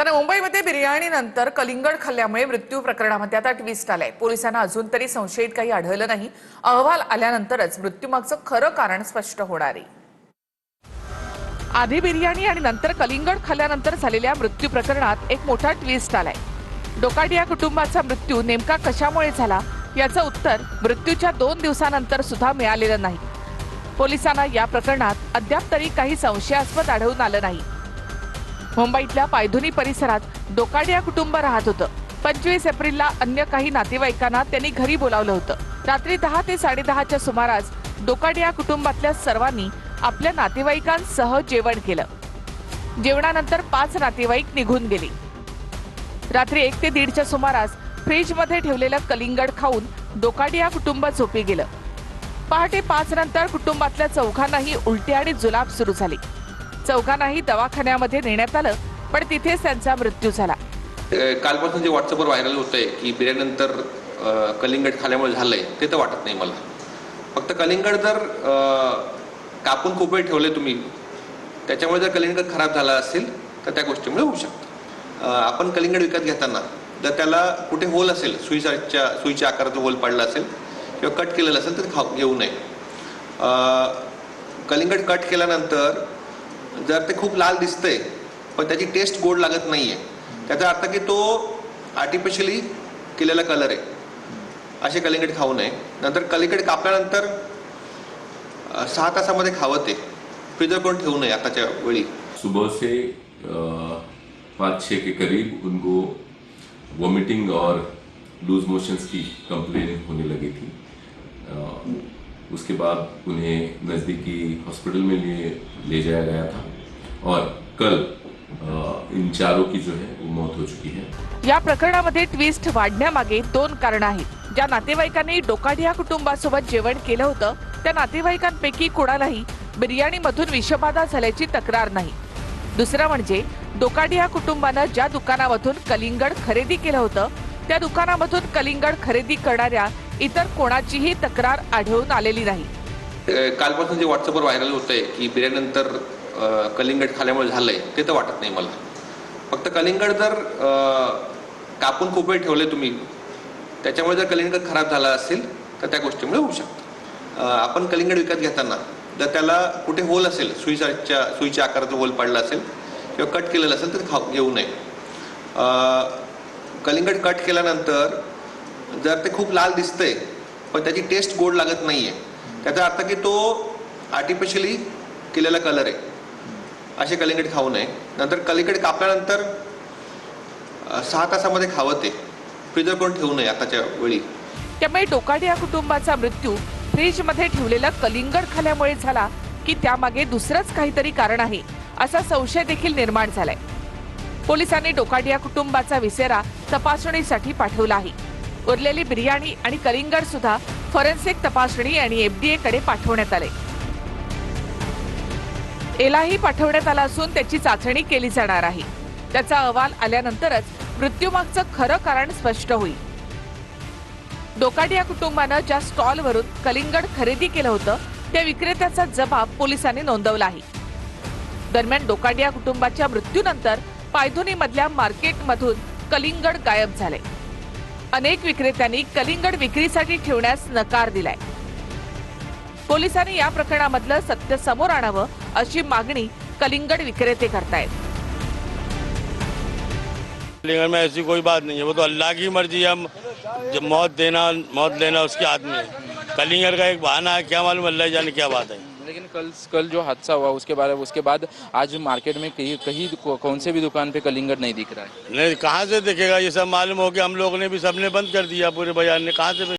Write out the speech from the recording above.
तर मुंबईमध्ये बिर्याणीनंतर कलिंगड खाल्ल्यामुळे मृत्यू प्रकरणामध्ये आता ट्विस्ट आलाय। पोलिसांना अजून तरी संशयित काही आढळलं नाही। अहवाल आल्यानंतरच मृत्यूमागचं खरं कारण स्पष्ट होणार आहे। आधी बिर्याणी आणि नंतर कलिंगड खाल्ल्यानंतर झालेल्या मृत्यू प्रकरणात एक मोठा ट्विस्ट आलाय। डोकाडिया कुटुंबाचा मृत्यू नेमका कशामुळे झाला याचं उत्तर मृत्यूच्या 2 दिवसानंतर सुद्धा मिळालेलं नाही। पोलिसांना या प्रकरणात अद्याप तरी काही संशयास्पद आढळून आलं नाही। मुंबईतल्या पायधुनी परिसरात डोकाडिया कुटुंब राहत होतं। 25 एप्रिलला अन्य काही नातेवाईकांना त्यांनी घरी बोलावलं होतं। रात्री 10 ते 10:30च्या सुमारास डोकाडिया कुटुंबातल्या सर्वांनी आपल्या नातेवाईकांसह जेवण केलं। जेवणानंतर 5 नातेवाईक निघून गेले। रात्री 1 ते 1:30च्या सुमारास फ्रीजमध्ये ठेवलेलं कलिंगड खाऊन डोकाडिया कुटुंब झोपी गेलं। पहाटे 5 नंतर कुटुंबातल्या चौघांनाही उलटी आणि जुलाब सुरू झाली। चौघांनाही दवाखान्यामध्ये नेण्यात आलं, पण तिथेच त्यांचा मृत्यू झाला। कालपासून जे व्हॉट्सअपवर व्हायरल होतंय की बिर्याणीनंतर कलिंगड खाल्यामुळे झालंय ते तर वाटत नाही मला। फक्त कलिंगड जर कापून खूप वेळ ठेवले तुम्ही, त्याच्यामुळे जर कलिंगड खराब झाला असेल तर त्या गोष्टीमुळे होऊ शकतं। आपण कलिंगड विकत घेताना जर त्याला कुठे होल असेल, सुईच्या आकाराचा होल पडला असेल किंवा कट केलेलं असेल तर घेऊ नये। कलिंगड कट केल्यानंतर जर ते खूप लाल दिसतंय पण त्याची टेस्ट गोड लागत नाहीये, त्याचा अर्थ की तो आर्टिफिशियली केलेला कलर आहे। असे कलिंगड खाऊ नये। नंतर कलिंगड कापल्यानंतर 6 तासामध्ये खावं ते, फ्रीजर करून ठेवू नये आताच्या वेळी। सुबह से 5-6 के करीब उनको वॉमिटिंग और लूज मोशंस की कंप्लेन होने लगी थी। उसके बाद उन्हें नज़दीकी हॉस्पिटल में ले जाया गया था और कल इन चारों की जो है वो मौत हो चुकी है। या प्रकरणामध्ये ट्विस्ट वाढण्यामागे 2 कारणं आहेत। ज्या नातेवाईकांनी डोकाडिया कुटुंबासोबत जेवण केलं होतं त्या नातेवाईकांपैकी कोणालाही बिर्याणीमधून विषबाधा झाल्याची तक्रार नाही। दुसरं म्हणजे डोकाडिया कुटुंबानं ज्या दुकानामधून कलिंगड खरेदी केलं होतं त्या दुकानामधून कलिंगड खरेदी करणाऱ्या इतर कोणाचीही तक्रार आढळून आलेली नाही। कालपासून जे व्हॉट्सअपवर व्हायरल होतंय की बिर्याणीनंतर कलिंगड खाल्यामुळे झालंय ते तर वाटत नाही मला। फक्त कलिंगड जर कापून खूप वेळ ठेवले तुम्ही, त्याच्यामुळे जर कलिंगड खराब झाला असेल तर त्या गोष्टीमुळे होऊ शकतं। आपण कलिंगड विकत घेताना जर त्याला कुठे होल असेल, सुईच्या आकाराचा होल पडला असेल किंवा कट केलेलं असेल तर घेऊ नये। कलिंगड कट केल्यानंतर जर ते खूप लाल दिसतंय पण त्याची टेस्ट गोड लागत नाहीये, त्याचा अर्थ की तो आर्टिफिशियली केलेला कलर आहे। असे कलिंगड खाऊ नये। नंतर कलिंगड कापल्यानंतर 6 तासामध्ये खावं ते, फ्रीजर करून ठेवू नये आताच्या वेळी। त्यामुळे डोकाडिया कुटुंबाचा मृत्यू फ्रीजमध्ये ठेवलेलं कलिंगड खाल्यामुळे झाला की त्यामागे दुसरंच काहीतरी कारण आहे असा संशय देखील निर्माण झालाय। पोलिसांनी डोकाडिया कुटुंबाचा विसेरा तपासणीसाठी पाठवला आहे। उरलेली बिर्याणी आणि कलिंगड सुद्धा फॉरेन्सिक तपासणी आणि FDA कडे पाठवण्यात आले। एलाही पाठवण्यात आला असून त्याची चाचणी केली जाणार आहे। त्याचा अहवाल आल्यानंतरच मृत्यूमागचं खरं कारण स्पष्ट होईल। डोकाडिया कुटुंबानं ज्या स्टॉलवरून कलिंगड खरेदी केलं होतं त्या विक्रेत्याचा जबाब पोलिसांनी नोंदवला आहे। दरम्यान डोकाडिया कुटुंबाच्या मृत्यूनंतर पायधुनीमधल्या मार्केटमधून कलिंगड गायब झाले। अनेक विक्रेत्यांनी कलिंगड विक्रीसाठी ठेवण्यास नकार दिलाय। पोलिसांनी या प्रकरणामधलं सत्य समोर आणावं अशी मागणी कलिंगड विक्रेते करतायत। कलिंगड में ऐसी कोई बात नहीं है, वो तो अल्लाह की मर्जी है। जब मौत लेना उसके हाथ में है। कलिंगड का एक बहाना है, क्या मालूम अल्लाह जाने क्या बात है। लेकिन कल जो हादसा हुआ उसके बाद आज मार्केट में कहीं कौन से भी दुकान पे कलिंगड नहीं दिख रहा है। नहीं, कहाँ से दिखेगा? ये सब मालूम हो कि हम लोगों ने भी सबने बंद कर दिया, पूरे बाजार ने। कहाँ से